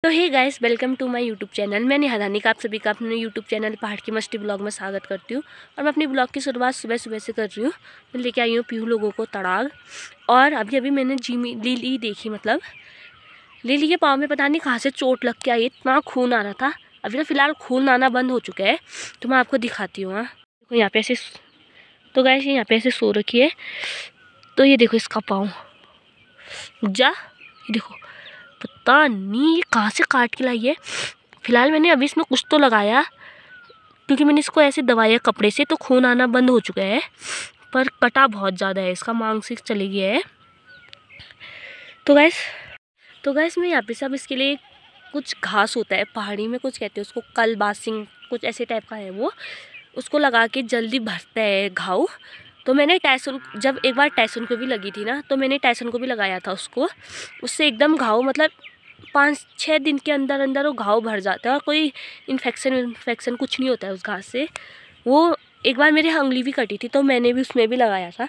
तो hey guys, welcome to my YouTube channel. मैं निहारानी का आप सभी का अपने यूट्यूब चैनल पहाड़ की मस्ती ब्लॉग में स्वागत करती हूँ। और मैं अपनी ब्लॉग की शुरुआत सुबह सुबह से कर रही हूँ। मैं लेके आई हूँ पीहू लोगों को तड़ाग। और अभी मैंने लिली देखी, मतलब लिली के पाँव में पता नहीं कहाँ से चोट लग के आई, इतना खून आ रहा था। अभी तो फिलहाल खून आना बंद हो चुका है, तो मैं आपको दिखाती हूँ। देखो यहाँ पे ऐसे, तो गाइस यहाँ पे ऐसे सो रखी है। तो ये देखो इसका पाँव, ये देखो पता नहीं ये कहाँ से काट के लाई है। फिलहाल मैंने अभी इसमें कुछ तो लगाया, क्योंकि मैंने इसको ऐसे दबाया कपड़े से, तो खून आना बंद हो चुका है। पर कटा बहुत ज़्यादा है, इसका मांसपेशी चली गया है। तो गैस मैं यहाँ पे सब इसके लिए कुछ घास होता है पहाड़ी में, कुछ कहते हैं उसको कलबासिंग, कुछ ऐसे टाइप का है वो, उसको लगा के जल्दी भरता है घाव। तो मैंने जब एक बार टाइसन को भी लगी थी ना, तो मैंने टाइसन को भी लगाया था उसको। उससे एकदम घाव, मतलब 5-6 दिन के अंदर अंदर वो घाव भर जाता है और कोई इन्फेक्शन कुछ नहीं होता है उस घास से। वो एक बार मेरी उंगली भी कटी थी, तो मैंने भी उसमें भी लगाया था।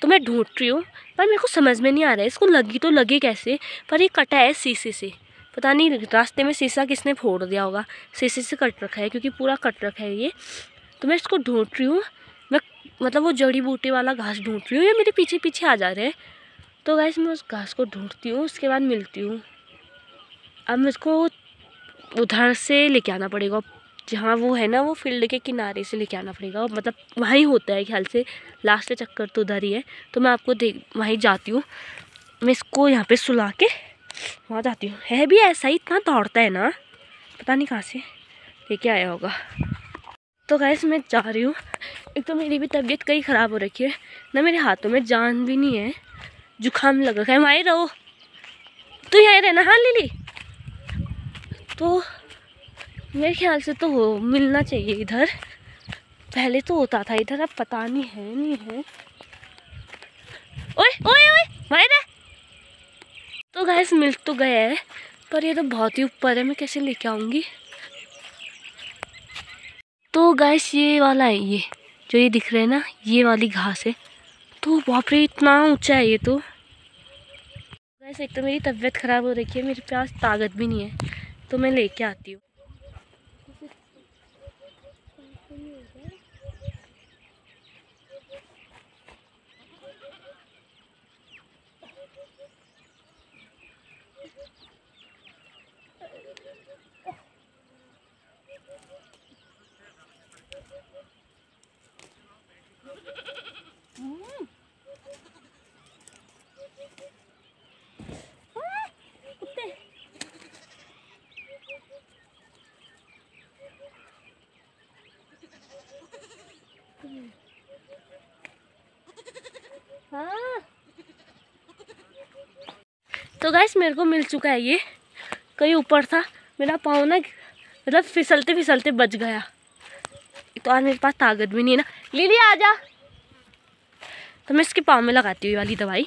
तो मैं ढूंढ रही हूँ, पर मेरे को समझ में नहीं आ रहा है इसको लगी तो लगे कैसे। पर ये कटा है शीशे से, पता नहीं रास्ते में शीशा किसने फोड़ दिया होगा, शीशे से कट रखा है, क्योंकि पूरा कट रखा है ये। तो मैं इसको ढूंढ रही हूँ, मैं मतलब वो जड़ी बूटी वाला घास ढूंढ रही हूँ, ये मेरे पीछे पीछे आ जा रहे हैं। तो गाइस मैं उस घास को ढूंढती हूँ, उसके बाद मिलती हूँ। अब मुझको उधर से लेके आना पड़ेगा, जहाँ वो है ना, वो फील्ड के किनारे से लेके आना पड़ेगा, मतलब वहीं होता है ख्याल से, लास्ट चक्कर तो उधर ही है। तो मैं आपको वहीं जाती हूँ, मैं इसको यहाँ पे सुला के वहाँ जाती हूँ। है भी ऐसा ही, इतना दौड़ता है ना, पता नहीं कहाँ से लेके आया होगा। तो गैस मैं जा रही हूँ। एक तो मेरी भी तबीयत कहीं ख़राब हो रखी है ना, मेरे हाथों में जान भी नहीं है, जुकाम लग रखा है। वहीं रहो, तू यहीं रहना। हाँ लिली, तो मेरे ख्याल से तो हो मिलना चाहिए इधर, पहले तो होता था इधर, अब पता नहीं है नहीं है। ओए ओए ओए वहीं रह। तो गैस मिल तो गया है, पर ये तो बहुत ही ऊपर है, मैं कैसे लेके आऊँगी। तो गैस ये वाला है, ये जो ये दिख रहा है ना, ये वाली घास है। तो बाप रे इतना ऊंचा है ये। तो गैस एक तो मेरी तबीयत ख़राब हो रखी है, मेरे पास ताकत भी नहीं है, तो मैं लेके आती हूँ। हाँ तो गैस मेरे को मिल चुका है ये, कहीं ऊपर था। मेरा पाँव ना, मतलब फिसलते फिसलते बच गया। तो आज मेरे पास ताकत भी नहीं है ना। लिली आ जा। तो मैं इसके पाँव में लगाती हूँ ये वाली दवाई,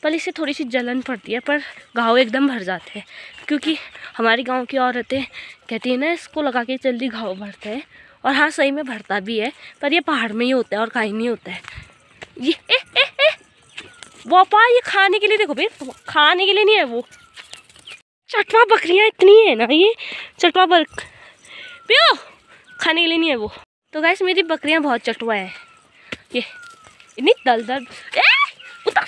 पर इससे थोड़ी सी जलन पड़ती है, पर घाव एकदम भर जाते हैं, क्योंकि हमारे गांव की औरतें कहती है ना, इसको लगा के जल्दी घाव भरता है। और हाँ सही में भरता भी है, पर ये पहाड़ में ही होता है और कहीं नहीं होता है ये। वापा ये खाने के लिए, देखो भाई खाने के लिए नहीं है वो। चटवा बकरियां इतनी है ना, ये चटवा पियो, खाने के लिए नहीं है वो। तो गैस मेरी बकरियां बहुत चटवा है, ये इतनी दलदल उतर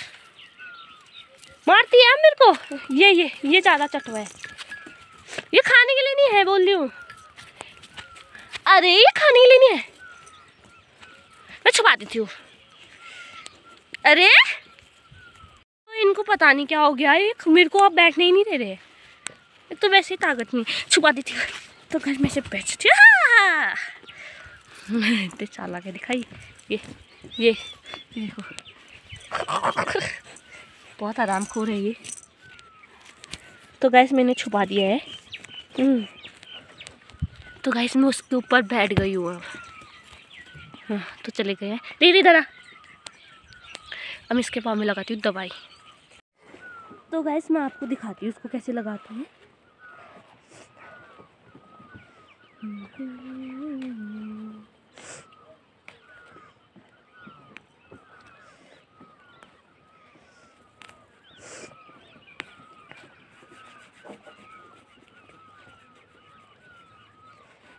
मारती है मेरे को। ये ज़्यादा चटवा है, ये खाने के लिए नहीं है बोल रही हूँ। अरे ये खाने के लिए नहीं है, मैं छुपा देती हूँ। अरे तो इनको पता नहीं क्या हो गया, ये मेरे को अब बैठने ही नहीं दे रहे। एक तो वैसे ही ताकत नहीं, छुपा देती हूँ। तो घर में से बैठती हूँ। इतने चालाक है दिखाई, ये देखो बहुत आरामखोर है ये। तो गैस मैंने छुपा दिया है। तो गैस मैं उसके ऊपर बैठ गई हूँ। हाँ तो चले गए हैं। दीदी इधर आ। अब इसके पाँव में लगाती हूँ दवाई। तो गैस मैं आपको दिखाती हूँ उसको कैसे लगाती हूँ।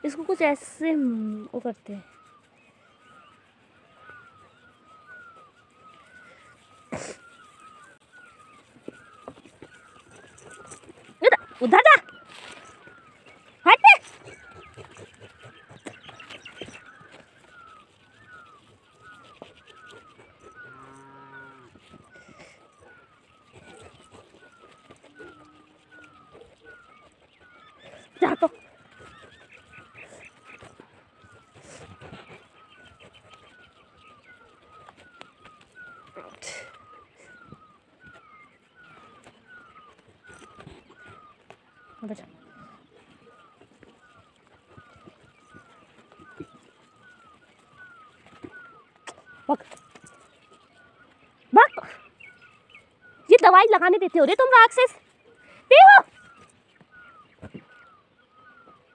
इसको कुछ ऐसे वो करते हैं। उधर जा, हट। जा तो बचा। ये दवाई लगाने देते हो रे तुम राक्षस। पीओ,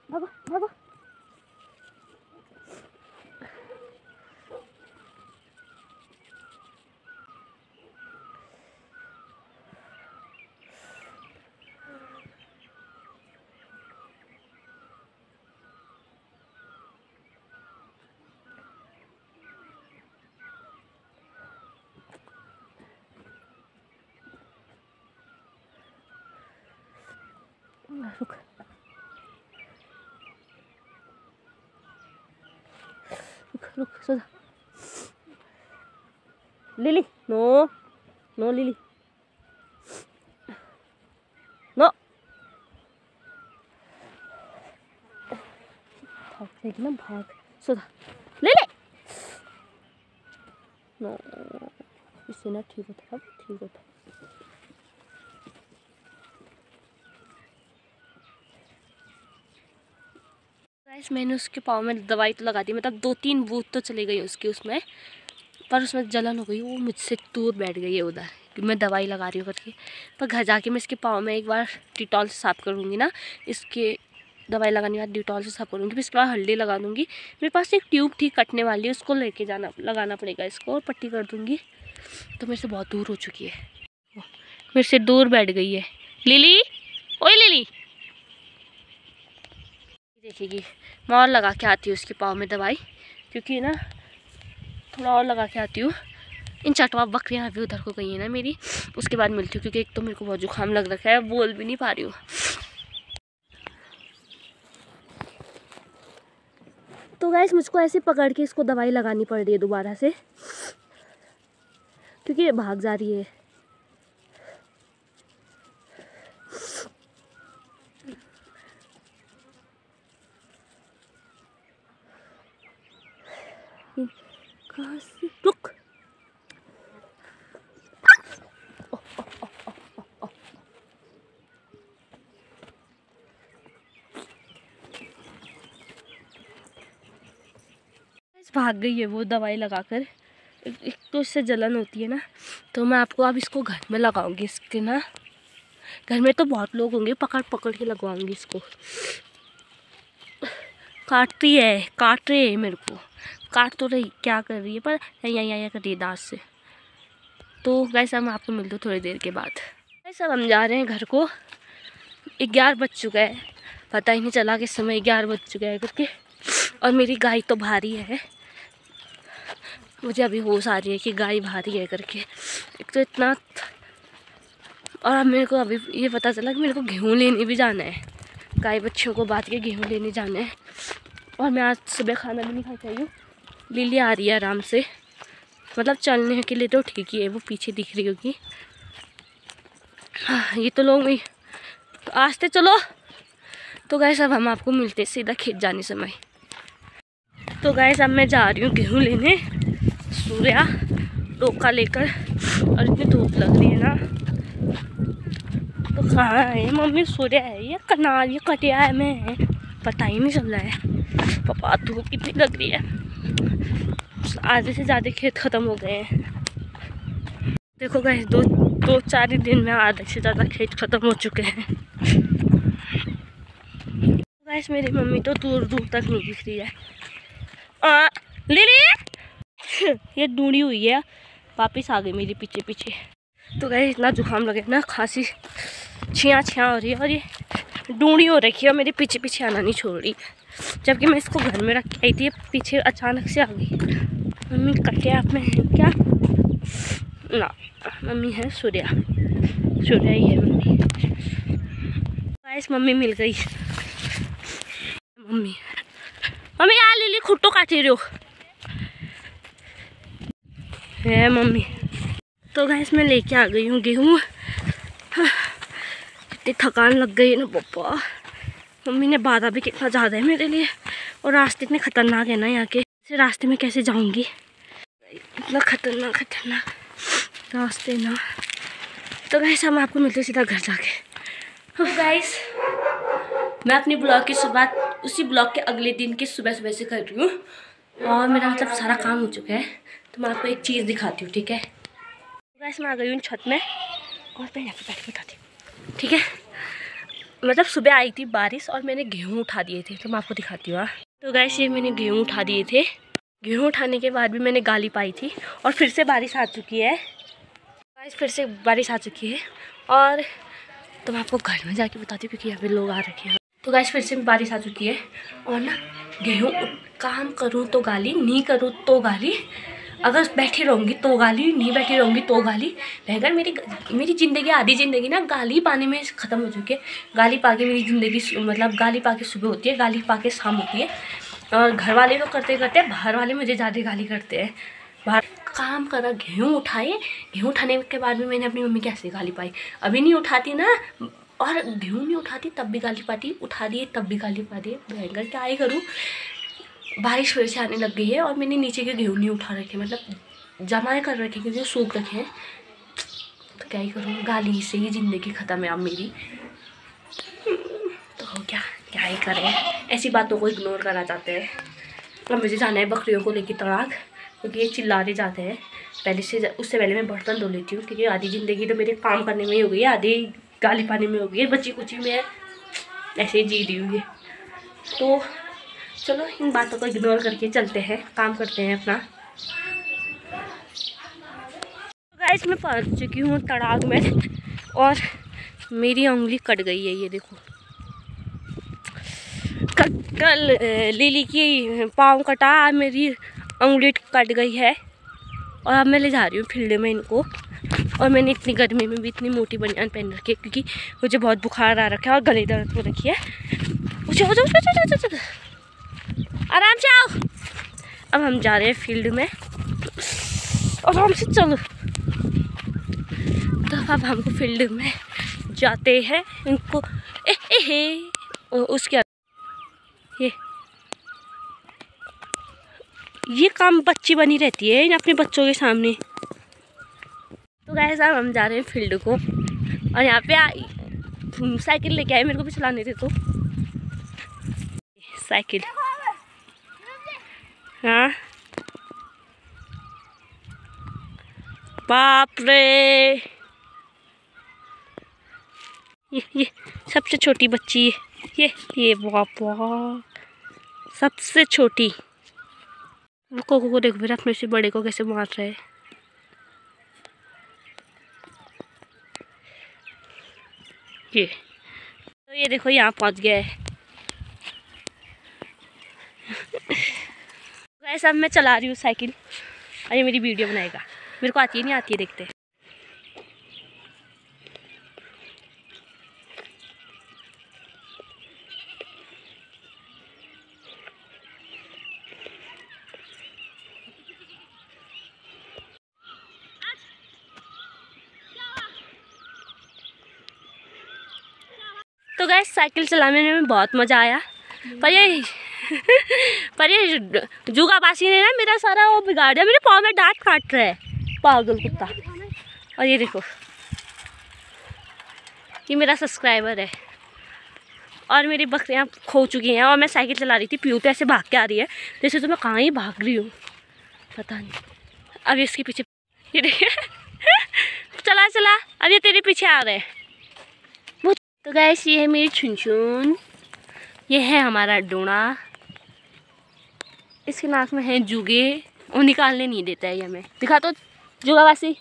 भागो भागो। रुक, रुक रुक सो जा। Lily no, no Lily no. भाग ना, भाग, सो जा लिली। नो, इससे ना ठीक होता, अब ठीक होता। गाइस मैंने उसके पाँव में दवाई तो लगा दी, मतलब 2-3 बूथ तो चली गई उसकी उसमें, पर उसमें जलन हो गई। वो मुझसे दूर बैठ गई है उधर कि मैं दवाई लगा रही हूँ करके। पर घर जाके मैं इसके पाँव में एक बार डिटॉल से साफ़ करूँगी ना, इसके दवाई लगाने के बाद डिटॉल से साफ़ करूँगी, फिर इसके बाद हल्दी लगा दूँगी। मेरे पास एक ट्यूब थी कटने वाली, उसको लेके जाना लगाना पड़ेगा इसको, और पट्टी कर दूँगी। तो मेरे से बहुत दूर हो चुकी है, मेरे से दूर बैठ गई है। लिली, ओए लिली, देखिएगी मैं और लगा के आती हूँ उसके पाँव में दवाई, क्योंकि ना थोड़ा और लगा के आती हूँ। इन चटवा बकरियाँ भी उधर को गई है ना मेरी, उसके बाद मिलती हूँ, क्योंकि एक तो मेरे को बहुत जुकाम लग रखा है, बोल भी नहीं पा रही हूँ। तो गाइस मुझको ऐसे पकड़ के इसको दवाई लगानी पड़ रही है दोबारा से, क्योंकि ये भाग जा रही है। कहाँ से, रुक। भाग गई है वो दवाई लगाकर। एक तो इससे जलन होती है ना, तो मैं आपको अब इसको घर में लगाऊंगी। इसके ना घर में तो बहुत लोग होंगे, पकड़ पकड़ के लगवाऊंगी इसको। काटती है, काट रही है मेरे को, काट तो रही, क्या कर रही है, पर यहाँ कर रही है दांत से। तो गाइस हम आपको मिलते हैं थोड़ी देर के बाद। गाइस अब हम जा रहे हैं घर को, 11 बज चुका है, पता ही नहीं चला कि समय 11 बज चुका है करके। और मेरी गाय तो भारी है, मुझे अभी होश आ रही है कि गाय भारी है करके। एक तो इतना, और अब मेरे को अभी ये पता चला कि मेरे को गेहूँ लेने भी जाना है, गाय बच्चों को बांध के गेहूँ लेने जाना है। और मैं आज सुबह खाना भी नहीं खा के आई हूँ। लिली आ रही है आराम से, मतलब चलने के लिए तो ठीक ही है, वो पीछे दिख रही होगी। हाँ ये तो लोग नहीं, तो आस्ते चलो। तो गाइस अब हम आपको मिलते सीधा खेत जाने समय। तो गाइस अब मैं जा रही हूँ गेहूँ लेने, सूर्या टोका लेकर, और इतनी धूप लग रही है ना। तो कहाँ है मम्मी, सूर्या है या कनाल या कटिया है, मैं पता ही नहीं चल रहा है। पापा धूप कितनी लग रही है, आधे से ज़्यादा खेत ख़त्म हो गए हैं। देखो गाइस 2-4 दिन में आधे से ज़्यादा खेत ख़त्म हो चुके हैं। गाइस मेरी मम्मी तो दूर दूर तक नहीं दिख रही है। लिली ये ढूंढी हुई है, वापिस आ गई मेरे पीछे पीछे। तो गाइस इतना जुकाम लगे ना, खांसी छिया हो रही है, और ये ढूंढी हो रखी है और मेरे पीछे पीछे आना नहीं छोड़ रही, जबकि मैं इसको घर में रख के आई थी, पीछे अचानक से आ गई। मम्मी कटे आप में है क्या? ना, मम्मी है सूर्या, सूर्या ही है मम्मी। गाइस मम्मी मिल गई। मम्मी मम्मी यार लिली खुट्टो काटे रहे हो है मम्मी। तो गाइस मैं लेके आ गई हूँ गेहूँ। कितनी थकान लग गई है ना पापा। मम्मी ने बाधा भी कितना ज़्यादा है मेरे लिए, और रास्ते इतने खतरनाक है ना यहाँ के, इस रास्ते में कैसे जाऊँगी, इतना खतरनाक रास्ते ना। तो गाइस हम आपको मिलते सीधा घर जाके। तो गाइस मैं अपनी ब्लॉग की शुरुआत उसी ब्लॉग के अगले दिन की सुबह सुबह से कर रही हूँ, और मेरा मतलब सारा काम हो चुका है। तो मैं आपको एक चीज़ दिखाती हूँ, ठीक है। गाइस मैं आ गई हूँ छत में, और मैं यहाँ पे बैठ के बताती हूँ, ठीक है। मतलब सुबह आई थी बारिश और मैंने गेहूँ उठा दिए थे, तो मैं आपको दिखाती हूँ। तो गाइस ये मैंने गेहूँ उठा दिए थे। गेहूँ उठाने के बाद भी मैंने गाली पाई थी, और फिर से बारिश आ चुकी है गाइस, फिर से बारिश आ चुकी है। और तो मैं आपको घर में जाके बताती हूँ, क्योंकि यहाँ पे लोग आ रखे हैं। तो गाइस फिर से बारिश आ चुकी है, और ना गेहूँ काम करूँ तो गाली, नहीं करूँ तो गाली, अगर बैठी रहूँगी तो गाली, नहीं बैठी रहूँगी तो गाली। अगर मेरी ज़िंदगी आधी ज़िंदगी ना गाली पाने में ख़त्म हो चुकी है। गाली पाके मेरी ज़िंदगी, मतलब गाली पाके सुबह होती है, गाली पाके शाम होती है। और घर वाले तो करते करते, बाहर वाले मुझे ज़्यादा गाली करते हैं। बाहर काम करा, गेहूँ उठाए, गेहूँ उठाने के बाद भी मैंने अपनी मम्मी की ऐसे गाली पाई। अभी नहीं उठाती ना, और गेहूँ नहीं उठाती तब भी गाली पाती, उठा दिए तब भी गाली पा दिए। भयंकर क्या ही करूँ। बारिश फिर से आने लग गई है, और मैंने नीचे के गेहूँ नहीं उठा रखे, मतलब जमा कर रखे क्योंकि सूख रखे हैं। तो क्या ही करूँ, गाली से ही ज़िंदगी ख़त्म है अब मेरी। तो क्या ही करें, ऐसी बातों को इग्नोर करा जाते हैं। अब मुझे जाना है बकरियों को लेकर तड़ाक, क्योंकि ये चिल्लाते जाते हैं। पहले से उससे पहले मैं बर्तन धो लेती हूँ, क्योंकि आधी ज़िंदगी तो मेरे काम करने में ही हो गई है, आधी गाली पानी में हो गई है, बच्ची कुची में ऐसे ही जी रही हुई है। तो चलो इन बातों को इग्नोर करके चलते हैं, काम करते हैं अपना। गाइस मैं पहुंच चुकी हूँ तड़ाक में, और मेरी उंगली कट गई है, ये देखो। कल लिली की पाँव कटा, मेरी उंगली कट गई है, और अब मैं ले जा रही हूँ फील्ड में इनको। और मैंने इतनी गर्मी में भी इतनी मोटी बनियान पहन रखी है, क्योंकि मुझे बहुत बुखार आ रखा है और गले दर्द हो रखी है। आराम से आओ। अब हम जा रहे हैं फील्ड में, आराम से चलो। तो अब हमको फील्ड में जाते हैं, इनको उसके ये काम बच्ची बनी रहती है अपने बच्चों के सामने। तो गाइस अब हम जा रहे हैं फील्ड को, और यहाँ पे साइकिल लेके आए, मेरे को भी चलाने थे। तो साइकिल, हाँ बाप रे, ये सबसे छोटी बच्ची है, ये बापा सबसे छोटी। कोको को देखो फिर अपने से बड़े को कैसे मार रहे हैं। तो ये देखो यहाँ पहुँच गए। वैसे अब मैं चला रही हूँ साइकिल, और ये मेरी वीडियो बनाएगा। मेरे को आती है नहीं आती है, देखते हैं। तो गाइस साइकिल चलाने में बहुत मज़ा आया, पर ये जुगाबासी ने ना मेरा सारा वो बिगाड़ दिया। मेरे पाँव में दांत काट रहा है, पागल कुत्ता। और ये देखो, ये मेरा सब्सक्राइबर है, और मेरी बकरियाँ खो चुकी हैं। और मैं साइकिल चला रही थी, पीयू तो ऐसे भाग के आ रही है जैसे तो मैं कहाँ ही भाग रही हूँ, पता नहीं। अब इसके पीछे ये देखिए चला अब ये तेरे पीछे आ रहे हैं। तो गाइस ये है मेरी छुनछुन, ये है हमारा डोना, इसके नाक में है जुगे, वो निकालने नहीं देता है ये हमें। दिखा तो जुगावासी।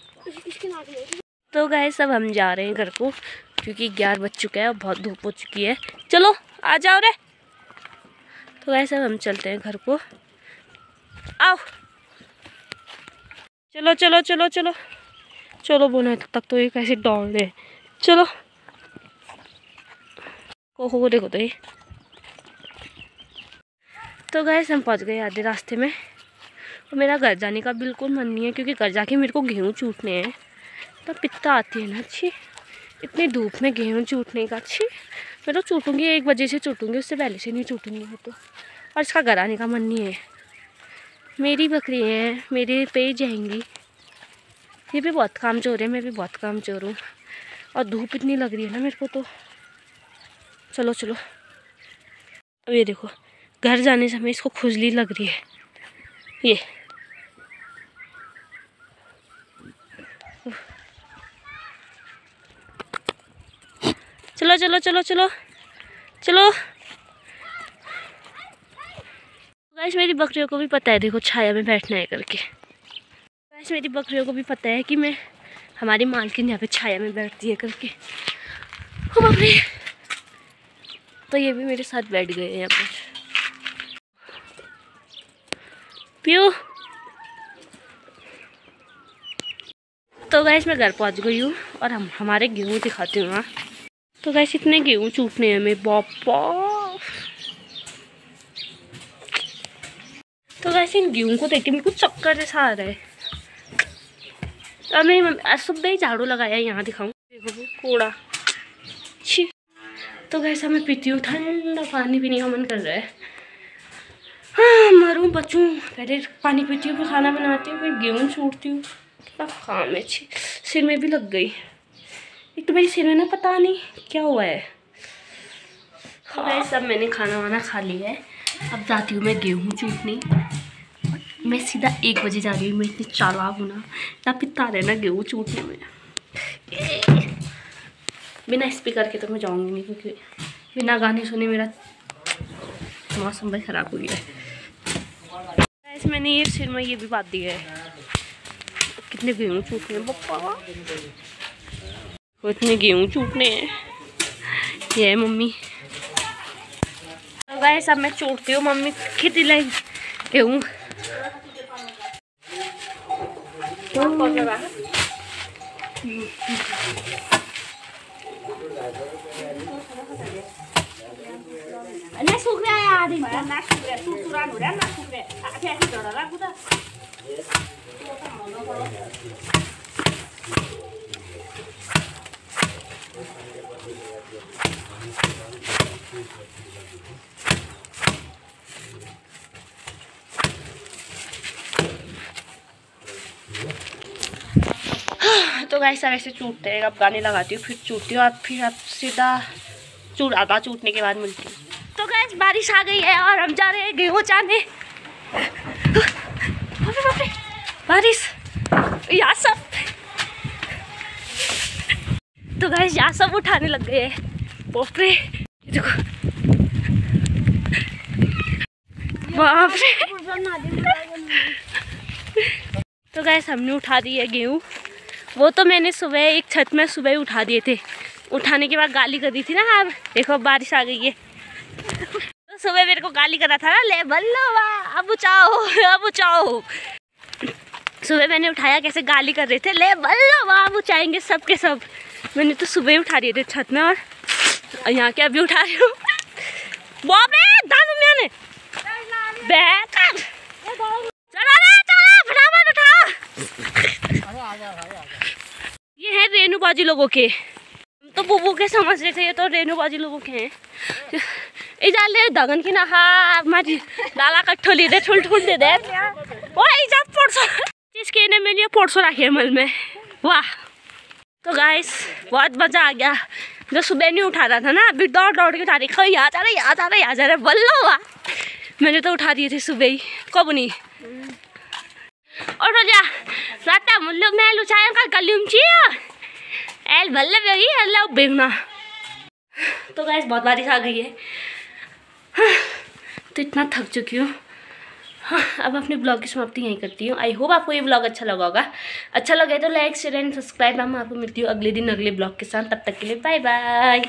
तो गाइस अब हम जा रहे हैं घर को, क्योंकि 11 बज चुका है और बहुत धूप हो चुकी है। चलो आ जाओ रे। तो वैसे हम चलते हैं घर को। आओ चलो चलो चलो चलो चलो बोले तक तो ये कैसे दौड़ रहे। चलो को देखो तो ये। तो गैस हम पहुंच गए आधे रास्ते में और मेरा घर जाने का बिल्कुल मन नहीं है, क्योंकि घर जाके मेरे को गेहूँ चूटने हैं। तो पित्ता आती है ना अच्छी, इतनी धूप में गेहूँ चूटने का। अच्छी मैं तो चूटूँगी 1 बजे से चूटूँगी, उससे पहले से नहीं चूटूँगी मैं तो। और इसका घर आने का मन नहीं है। मेरी बकरी हैं, मेरे पे जाएंगी। ये भी बहुत काम चोर है, मैं भी बहुत काम चोर हूँ। और धूप इतनी लग रही है ना मेरे को तो। चलो चलो। अब ये देखो घर जाने समय इसको खुजली लग रही है। ये चलो चलो चलो चलो चलो। गाइस मेरी बकरियों को भी पता है, देखो छाया में बैठना है करके। गाइस मेरी बकरियों को भी पता है कि मैं हमारी मालकिन यहाँ पे छाया में बैठती है करके। ओ बकरी, तो ये भी मेरे साथ बैठ गए हैं यहाँ पर। पियो। तो गाइस मैं घर पहुँच गई हूँ और हम हमारे गेहूँ दिखाती हूँ। तो गाइस इतने गेहूँ चूटने हैं मेरे बापा। तो वैसे इन गेहूँ को देख के मेरे को चक्कर जैसा आ रहा है। अब मैं सुबह ही झाड़ू लगाया यहाँ दिखाऊँ, देखो वो कूड़ा छी। तो वैसा मैं पीती हूँ, ठंडा पानी पीने का मन कर रहा है। हाँ मरूँ बचूँ, पहले पानी पीती हूँ फिर खाना बनाती हूँ फिर गेहूँ छूटती हूँ। कितना काम है छी। सिर में भी लग गई। एक तो मेरी सिर में ना पता नहीं क्या हुआ है। हाँ सब मैंने खाना वाना खा लिया है। अब जाती हूँ मैं गेहूँ चूटने। मैं सीधा 1 बजे जा रही हूँ। मैं इतनी चालाक हूँ ना पिता रहे ना गेहूँ चूटने में। बिना स्पीकर के तो मैं जाऊँगी नहीं, क्योंकि बिना गाने सुने मेरा मौसम भाई ख़राब हो गया है। ऐसे मैंने ये सिर में ये भी बात दिया है। कितने गेहूँ चूटने हैं पप्पा, इतने गेहूँ चूटने हैं। ये है मम्मी। तो गाइस अब मैं चूटती हूँ, मम्मी खेती लाई गेहूँ। ना सूख रहा है यार, ना सूख रहा है, सुरसुरान हो रहा है, ना सूख रहा है। आगे आगे दौड़ा रहा खुदा। तो गाइस सब ऐसे चूटते हैं। अब गाने लगाती हूँ फिर चूटती हूँ, फिर अब सीधा आधा चूटने के बाद मिलती हूँ। तो गाइस बारिश आ गई है और हम जा रहे हैं गेहूँ चाने। बारिश यहाँ सब। तो गाइस यहाँ सब उठाने लग गए हैं। बाप रे देखो, बाप रे। तो गाइस हमने उठा दी है गेहूँ। वो तो मैंने सुबह एक छत में सुबह उठा दिए थे। उठाने के बाद गाली कर दी थी ना। अब देखो बारिश आ गई है। तो सुबह मेरे को गाली कर रहा था ना, ले बल्लो वाह अब उठाओ अब उठाओ। सुबह मैंने उठाया कैसे गाली कर रहे थे, ले बल्लो वाह अब उठाएंगे सब के सब। मैंने तो सुबह ही उठा दिए थे छत में और यहाँ के अभी उठा रही हूँ। ये है रेणुबाजी लोगों के। हम तो बुबू के समझ रहे थे, ये तो रेणुबाजी लोगों के हैं। इजाले दगन की ना हा मारी डाला कट्ठो ली दे ठुल ठुल दे दे। ओ इजा पड़सो जिसके ने मैंने पड़सो रखे मल में। वाह। तो गाइस बहुत मजा आ गया। जो सुबह नहीं उठा रहा था ना, अभी दौड़ दौड़ के उठा रही। खो यहाँ जा रहा यहाँ जा रहा यहाँ जा रहा बल्लो वाह। मैंने तो उठा दिए थे सुबह ही। कब नहीं और रोजा राता मुल्लो मैं लुचाया का गलियम चिया एल भल्ले बेगी अल्लाह बेगना। तो गाइस बहुत बारिश आ गई है। तो इतना थक चुकी हूँ। हाँ, अब अपने ब्लॉग की समाप्ति यहीं करती हूँ। आई होप आपको ये ब्लॉग अच्छा लगा होगा। अच्छा लगे तो लाइक शेयर एंड सब्सक्राइब। मैं आपको मिलती हूँ अगले दिन अगले ब्लॉग के साथ। तब तक के लिए बाय बाय।